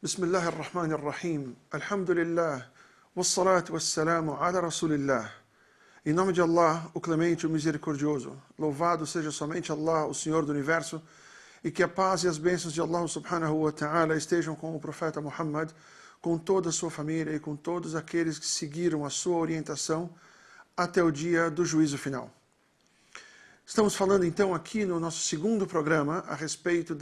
بسم الله الرحمن الرحيم الحمد لله والصلاة والسلام على رسول الله. Em nome de Allah, o Clemente, o Misericordioso. Louvado seja somente Allah, o Senhor do Universo, e que a paz e as bênçãos de Allah subhanahu wa ta'ala estejam com o profeta Muhammad, com toda a sua família e com todos aqueles que seguiram a sua orientação até o dia do juízo final. Estamos falando então aqui no nosso segundo programa a respeito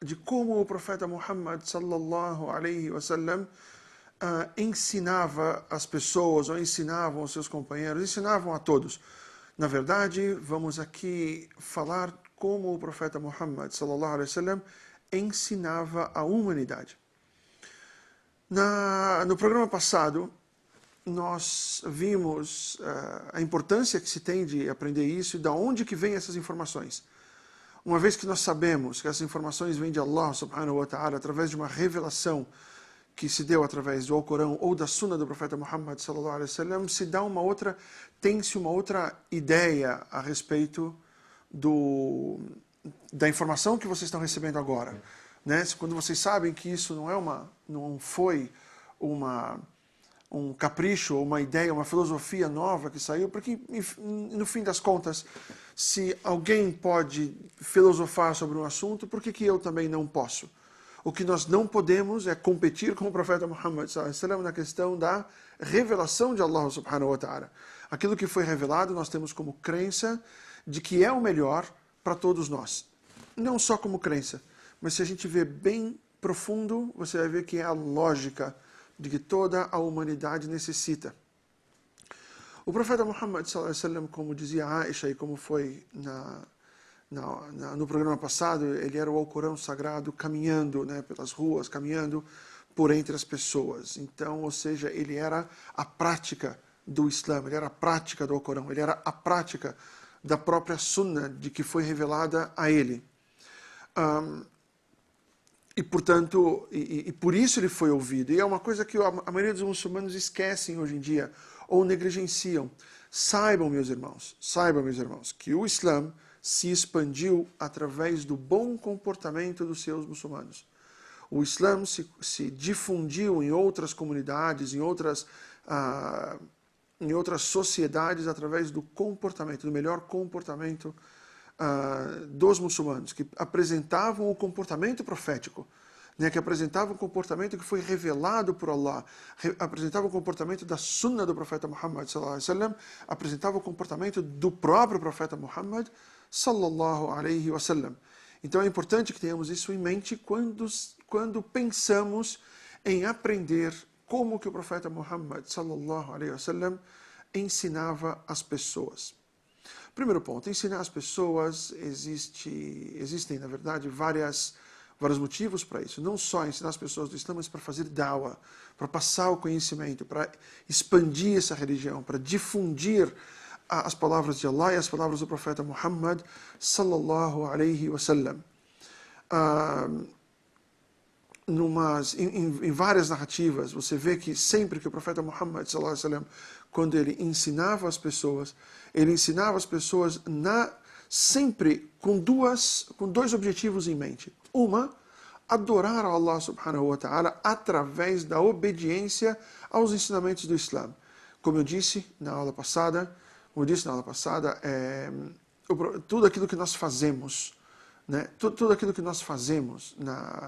de como o profeta Muhammad sallallahu alaihi wasallam ensinava as pessoas, ou ensinavam os seus companheiros, ensinavam a todos. Na verdade, vamos aqui falar como o profeta Muhammad sallallahu alaihi wasallam ensinava a humanidade. No programa passado, nós vimos a importância que se tem de aprender isso e de onde que vêm essas informações. Uma vez que nós sabemos que essas informações vêm de Allah subhanahu wa ta'ala através de uma revelação que se deu através do Alcorão ou da Sunna do profeta Muhammad sallallahu alaihi wasallam, tem-se uma outra ideia a respeito da informação que vocês estão recebendo agora, né? Quando vocês sabem que isso não foi um capricho, ou uma ideia, uma filosofia nova que saiu, porque no fim das contas, se alguém pode filosofar sobre um assunto, por que eu também não posso? O que nós não podemos é competir com o profeta Muhammad sallallahu alaihi wasallam na questão da revelação de Allah subhanahu wa ta'ala. Aquilo que foi revelado, nós temos como crença de que é o melhor para todos nós. Não só como crença, mas se a gente vê bem profundo, você vai ver que é a lógica de que toda a humanidade necessita. O profeta Muhammad sallallahu alaihi wasallam, como dizia Aisha e como foi no programa passado, ele era o Alcorão sagrado caminhando, né, pelas ruas, caminhando por entre as pessoas. Então, ou seja, ele era a prática do Islã, ele era a prática do Alcorão, ele era a prática da própria Sunna de que foi revelada a ele. E, portanto, por isso ele foi ouvido. E é uma coisa que a maioria dos muçulmanos esquecem hoje em dia, ou negligenciam. Saibam, meus irmãos, que o Islã se expandiu através do bom comportamento dos seus muçulmanos. O Islã se difundiu em outras comunidades, em outras sociedades, através do comportamento, do melhor comportamento dos muçulmanos, que apresentavam o comportamento profético, né, que apresentavam o comportamento que foi revelado por Allah, apresentavam o comportamento da Sunna do profeta Muhammad sallallahu alaihi wasallam, apresentavam o comportamento do próprio profeta Muhammad sallallahu alaihi wasallam. Então é importante que tenhamos isso em mente quando pensamos em aprender como que o profeta Muhammad sallallahu alaihi wasallam ensinava as pessoas. Primeiro ponto, ensinar as pessoas, existem, na verdade, vários motivos para isso. Não só ensinar as pessoas do Islã, mas para fazer da'wah, para passar o conhecimento, para expandir essa religião, para difundir as palavras de Allah e as palavras do profeta Muhammad sallallahu alaihi wasallam. Em várias narrativas, você vê que sempre que o profeta Muhammad sallallahu alaihi wasallam, quando ele ensinava as pessoas sempre com dois objetivos em mente. Uma, adorar a Allah subhanahu wa ta'ala através da obediência aos ensinamentos do Islã. Como eu disse na aula passada, tudo aquilo que nós fazemos, né, tudo aquilo que nós fazemos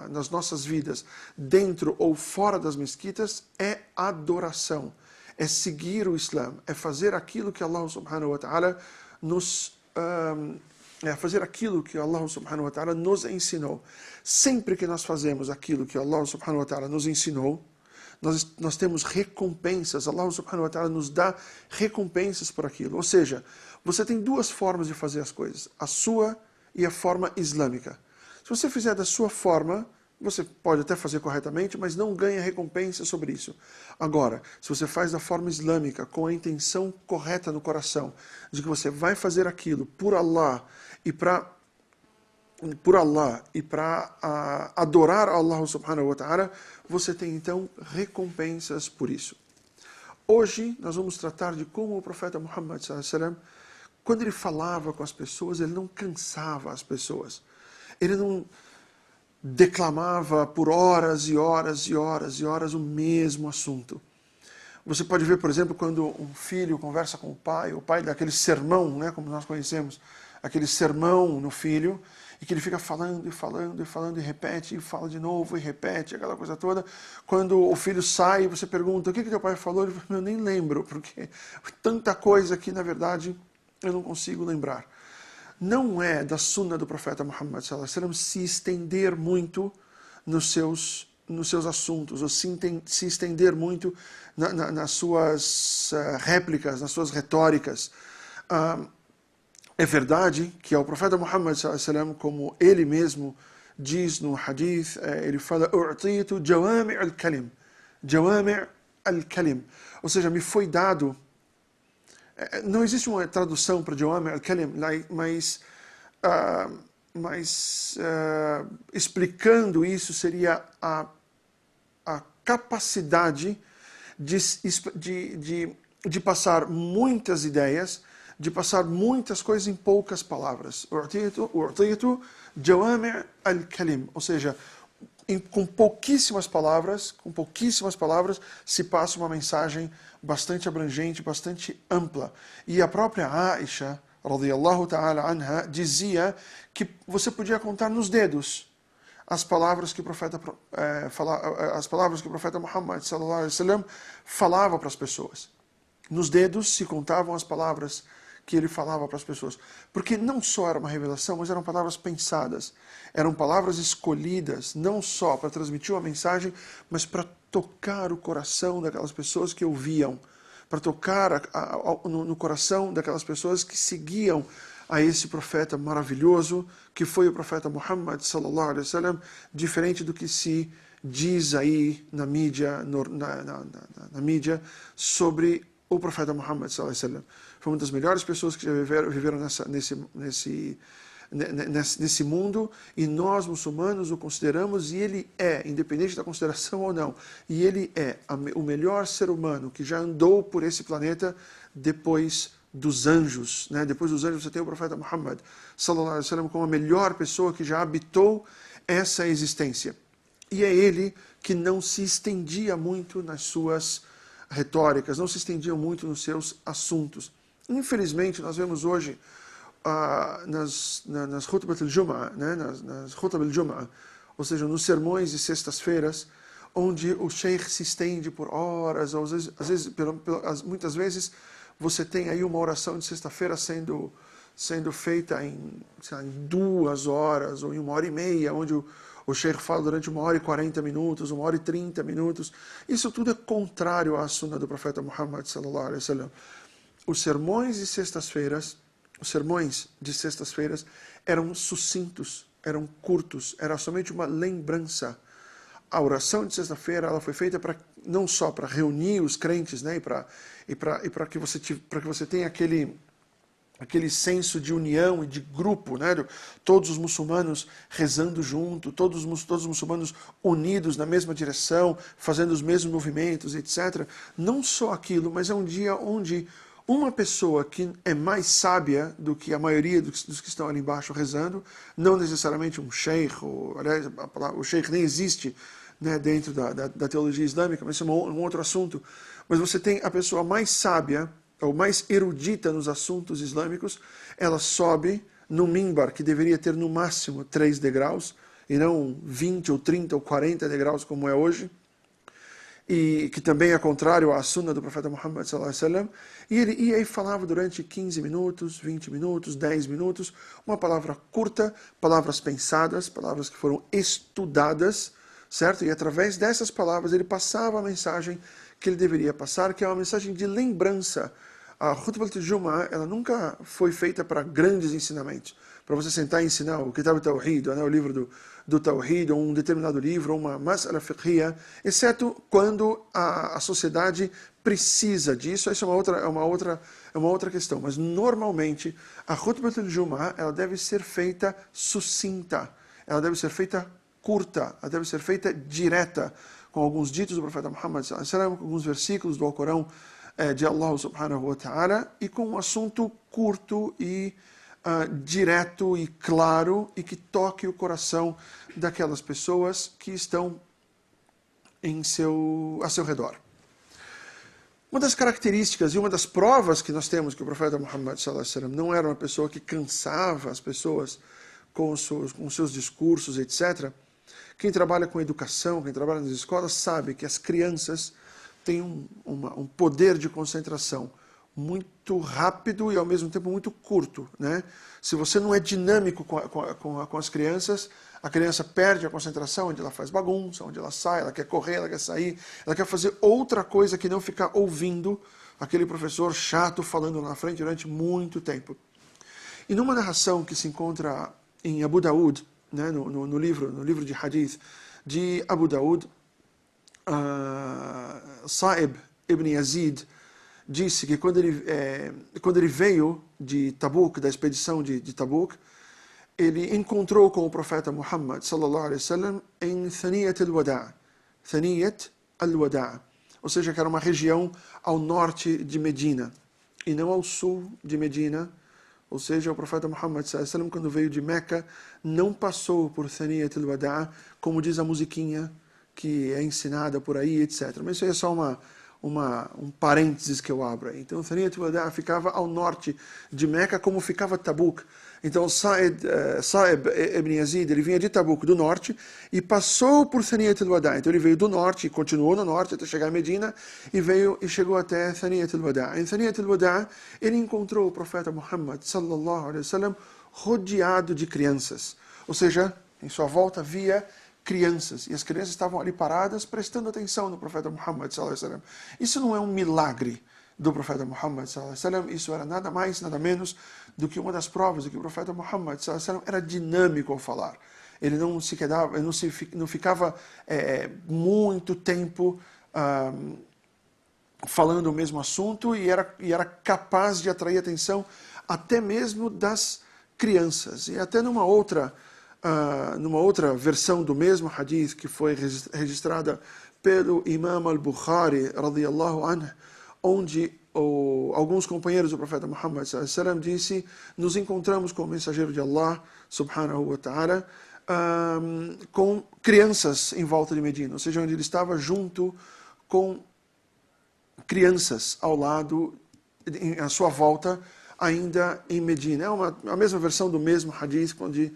nas nossas vidas, dentro ou fora das mesquitas, é adoração. É seguir o Islã, é fazer aquilo que Allah subhanahu wa ta'ala nos ensinou. Sempre que nós fazemos aquilo que Allah subhanahu wa ta'ala nos ensinou, nós temos recompensas. Allah subhanahu wa ta'ala nos dá recompensas por aquilo. Ou seja, você tem duas formas de fazer as coisas, a sua e a forma islâmica. Se você fizer da sua forma, você pode até fazer corretamente, mas não ganha recompensa sobre isso. Agora, se você faz da forma islâmica, com a intenção correta no coração, de que você vai fazer aquilo por Allah e para adorar Allah subhanahu wa ta'ala, você tem então recompensas por isso. Hoje nós vamos tratar de como o profeta Muhammad sallallahu alaihi wasallam, quando ele falava com as pessoas, ele não cansava as pessoas. Ele não declamava por horas e horas e horas e horas o mesmo assunto. Você pode ver, por exemplo, quando um filho conversa com o pai dá aquele sermão, né, como nós conhecemos, aquele sermão no filho, e que ele fica falando e falando e falando e repete, e fala de novo e repete, aquela coisa toda. Quando o filho sai, você pergunta, o que teu pai falou? Ele fala, eu nem lembro, porque tanta coisa que, na verdade, eu não consigo lembrar. Não é da sunna do profeta Muhammad sallallahu alaihi wasallam se estender muito nos seus assuntos, ou se estender muito nas suas réplicas, nas suas retóricas. É verdade que ao profeta Muhammad sallallahu alaihi wasallam, como ele mesmo diz no hadith, ele fala, "U'titu jawami' al-kalim", jawami' al-kalim, ou seja, me foi dado. Não existe uma tradução para jawami' al-kalim, mas explicando isso seria a capacidade de passar muitas ideias, de passar muitas coisas em poucas palavras. U'titu jawami' al-kalim, ou seja, com pouquíssimas palavras se passa uma mensagem bastante abrangente, bastante ampla. E a própria Aisha, radiyallahu ta'ala anha, dizia que você podia contar nos dedos as palavras que o profeta Muhammad sallallahu alaihi wasallam falava para as pessoas. Nos dedos se contavam as palavras que ele falava para as pessoas. Porque não só era uma revelação, mas eram palavras pensadas. Eram palavras escolhidas, não só para transmitir uma mensagem, mas para tocar o coração daquelas pessoas que ouviam, para tocar no coração daquelas pessoas que seguiam a esse profeta maravilhoso, que foi o profeta Muhammad sallallahu alaihi wasallam, diferente do que se diz aí na mídia, na mídia sobre o profeta Muhammad sallallahu alaihi wasallam. Foi uma das melhores pessoas que já viveram nesse mundo, e nós muçulmanos o consideramos, e ele é, independente da consideração ou não, e ele é o melhor ser humano que já andou por esse planeta depois dos anjos, né? Depois dos anjos você tem o profeta Muhammad sallallahu alaihi wasallam como a melhor pessoa que já habitou essa existência. E é ele que não se estendia muito nas suas retóricas, não se estendia muito nos seus assuntos. Infelizmente, nós vemos hoje nas khutbat al-Jum'ah, né? nas khutbat al-Jum'ah, ou seja, nos sermões de sextas-feiras, onde o sheikh se estende por horas, ou muitas vezes você tem aí uma oração de sexta-feira sendo feita em 2 horas ou em 1h30, onde o sheikh fala durante 1h40 minutos, 1h30 minutos. Isso tudo é contrário à sunna do profeta Muhammad sallallahu alaihi wasallam. Os sermões de sextas-feiras eram sucintos, eram curtos, era somente uma lembrança. A oração de sexta-feira ela foi feita não só para reunir os crentes, né, e para que você tenha aquele senso de união e de grupo, né, todos os muçulmanos rezando junto, todos os muçulmanos unidos na mesma direção, fazendo os mesmos movimentos, etc. Não só aquilo, mas é um dia onde uma pessoa que é mais sábia do que a maioria dos que estão ali embaixo rezando, não necessariamente um sheikh, aliás, o sheikh nem existe, né, dentro da teologia islâmica, mas isso é um outro assunto. Mas você tem a pessoa mais sábia, ou mais erudita nos assuntos islâmicos, ela sobe no mimbar, que deveria ter no máximo 3 degraus, e não 20 ou 30 ou 40 degraus como é hoje, e que também é contrário à sunna do profeta Muhammad sallallahu alaihi wasallam, e ele ia e falava durante 15 minutos, 20 minutos, 10 minutos, uma palavra curta, palavras pensadas, palavras que foram estudadas, certo? E através dessas palavras ele passava a mensagem que ele deveria passar, que é uma mensagem de lembrança. A Khutbat al-Jum'ah, ela nunca foi feita para grandes ensinamentos, para você sentar e ensinar o Kitab al-Tawhid, né, o livro do Tawhid, ou um determinado livro, ou uma mas'ala fiqhiyya, exceto quando a sociedade precisa disso. Isso é uma outra questão. Mas normalmente a Khutbat al-Jum'ah ela deve ser feita sucinta, ela deve ser feita curta, ela deve ser feita direta, com alguns ditos do profeta Muhammad sallallahu alaihi wasallam, com alguns versículos do Alcorão de Allah subhanahu wa ta'ala, e com um assunto curto e direto e claro e que toque o coração daquelas pessoas que estão a seu redor. Uma das características e uma das provas que nós temos que o profeta Muhammad sallallahu alaihi wasallam não era uma pessoa que cansava as pessoas com os seus discursos, etc. Quem trabalha com educação, quem trabalha nas escolas, sabe que as crianças têm um poder de concentração muito rápido e ao mesmo tempo muito curto, né? Se você não é dinâmico com as crianças, a criança perde a concentração, onde ela faz bagunça, onde ela sai, ela quer correr, ela quer sair, ela quer fazer outra coisa que não ficar ouvindo aquele professor chato falando na frente durante muito tempo. E numa narração que se encontra em Abu Daud, né, no livro de Hadith de Abu Daud, Sa'ib ibn Yazid disse que quando ele veio de Tabuk, da expedição de Tabuk, ele encontrou com o profeta Muhammad sallallahu alaihi wasallam em Thaniyat al-Wada'. Thaniyat al-Wada', ou seja, que era uma região ao norte de Medina e não ao sul de Medina. Ou seja, o profeta Muhammad sallallahu alaihi wasallam, quando veio de Meca, não passou por Thaniyat al-Wada', como diz a musiquinha que é ensinada por aí, etc. Mas isso aí é só um parênteses que eu abro aí. Então, Thaniyat al-Wada' ficava ao norte de Meca, como ficava Tabuk. Então, Sa'ib ibn Yazid, ele vinha de Tabuk, do norte, e passou por Thaniyat al-Wada'. Então, ele veio do norte, e continuou no norte até chegar a Medina, e chegou até Thaniyat al-Wada'. Em Thaniyat al-Wada', ele encontrou o profeta Muhammad, sallallahu alaihi wasallam, rodeado de crianças. Ou seja, em sua volta havia crianças, e as crianças estavam ali paradas, prestando atenção no profeta Muhammad, sallallahu alaihi wasallam. Isso não é um milagre do profeta Muhammad sallallahu alaihi wasallam, isso era nada mais, nada menos do que uma das provas de que o profeta Muhammad sallallahu alaihi wasallam era dinâmico ao falar. Ele não ficava muito tempo falando o mesmo assunto e era capaz de atrair a atenção até mesmo das crianças. E até numa outra versão do mesmo hadith que foi registrada pelo Imam al-Bukhari radiyallahu anhu, onde alguns companheiros do profeta Muhammad sallallahu alaihi wasallam disse: nos encontramos com o mensageiro de Allah subhanahu wa ta'ala com crianças em volta de Medina, ou seja, onde ele estava junto com crianças ao lado, à sua volta, ainda em Medina. É a mesma versão do mesmo hadith, onde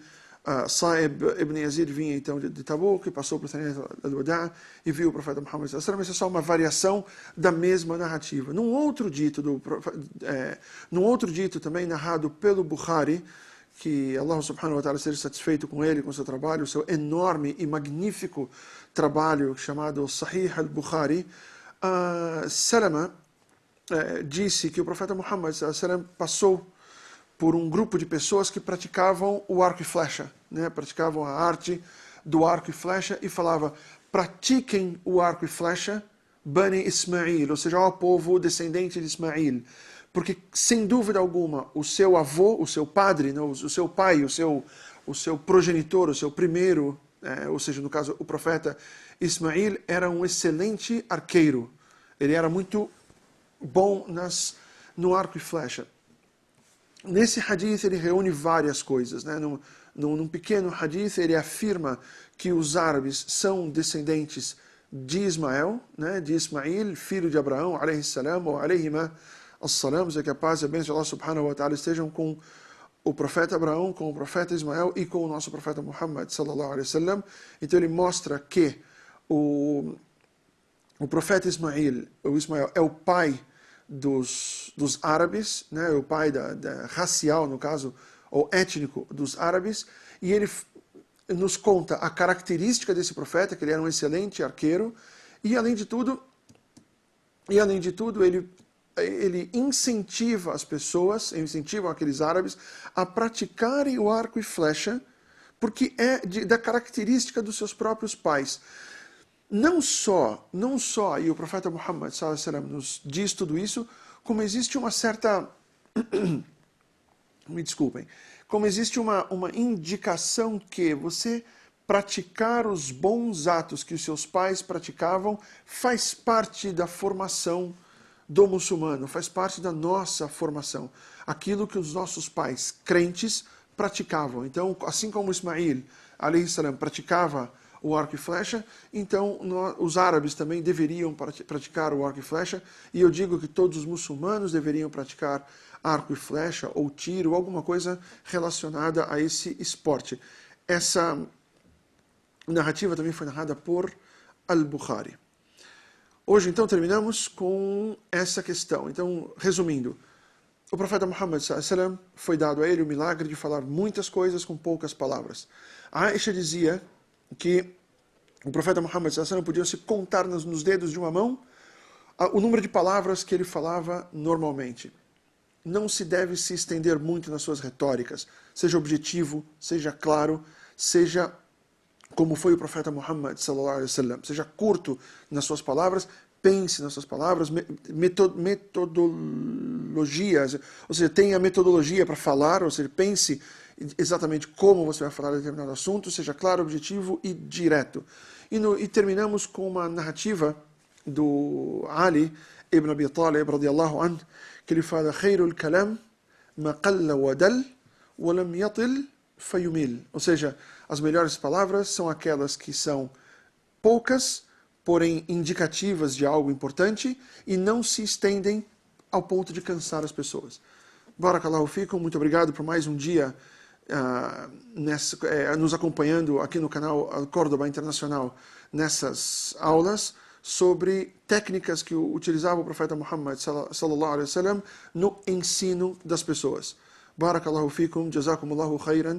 Sa'ib ibn Yazid vinha então de Tabuk, passou por Thaniyat al-Wada' e viu o profeta Muhammad sallallahu alaihi wasallam. Isso é só uma variação da mesma narrativa. Num outro dito também narrado pelo Bukhari, que Allah subhanahu wa ta'ala seja satisfeito com ele, com seu trabalho, o seu enorme e magnífico trabalho chamado Sahih al-Bukhari, Salama disse que o profeta Muhammad sallallahu alaihi wasallam passou por um grupo de pessoas que praticavam o arco e flecha, né? Praticavam a arte do arco e flecha e falava: pratiquem o arco e flecha, Bani Ismail, ou seja, o povo descendente de Ismail, porque sem dúvida alguma o seu avô, o seu padre, não, o seu pai, o seu progenitor, o seu primeiro, ou seja, no caso o profeta Ismail, era um excelente arqueiro. Ele era muito bom no arco e flecha. Nesse hadith ele reúne várias coisas, né? Num pequeno hadith ele afirma que os árabes são descendentes de Ismael, né? De Ismail, filho de Abraão, alayhi salam, ou alayhima as-salam, que a paz e a bênção de Allah subhanahu wa ta'ala estejam com o profeta Abraão, com o profeta Ismael e com o nosso profeta Muhammad sallallahu alaihi wasallam. Então ele mostra que o profeta Ismael é o pai dos árabes, né, o pai racial, no caso, ou étnico dos árabes, e ele nos conta a característica desse profeta, que ele era um excelente arqueiro, e além de tudo ele incentiva as pessoas, incentiva aqueles árabes a praticarem o arco e flecha, porque é da característica dos seus próprios pais. Não só, e o profeta Muhammad sallallahu alaihi wasallam nos diz tudo isso, como existe uma certa, me desculpem, como existe uma indicação que você praticar os bons atos que os seus pais praticavam faz parte da formação do muçulmano, faz parte da nossa formação. Aquilo que os nossos pais crentes praticavam. Então, assim como Ismail, alayhi salam, praticava o arco e flecha, então os árabes também deveriam praticar o arco e flecha, e eu digo que todos os muçulmanos deveriam praticar arco e flecha, ou tiro, alguma coisa relacionada a esse esporte. Essa narrativa também foi narrada por Al-Bukhari. Hoje, então, terminamos com essa questão. Então, resumindo, o profeta Muhammad sallam, foi dado a ele o milagre de falar muitas coisas com poucas palavras. A Aisha dizia que o profeta Muhammad sallam podia se contar nos dedos de uma mão o número de palavras que ele falava normalmente. Não se deve se estender muito nas suas retóricas. Seja objetivo, seja claro, seja como foi o profeta Muhammad sallallahu alaihi wasallam. Seja curto nas suas palavras, pense nas suas palavras, metodologias, ou seja, tenha metodologia para falar, ou seja, pense exatamente como você vai falar de determinado assunto, seja claro, objetivo e direto. E terminamos com uma narrativa do Ali ibn Abi Talib, radiyallahu anhu, que ele fala: "Khairul kalam ma qalla wa dal wa lam yatil fayumil." Ou seja, as melhores palavras são aquelas que são poucas, porém indicativas de algo importante e não se estendem ao ponto de cansar as pessoas. Barakallahu fikum, muito obrigado por mais um dia nos acompanhando aqui no canal Córdoba Internacional nessas aulas sobre técnicas que utilizava o profeta Muhammad sallallahu alaihi wasallam no ensino das pessoas. Barakallahu fikum, jazakumullahu khairan.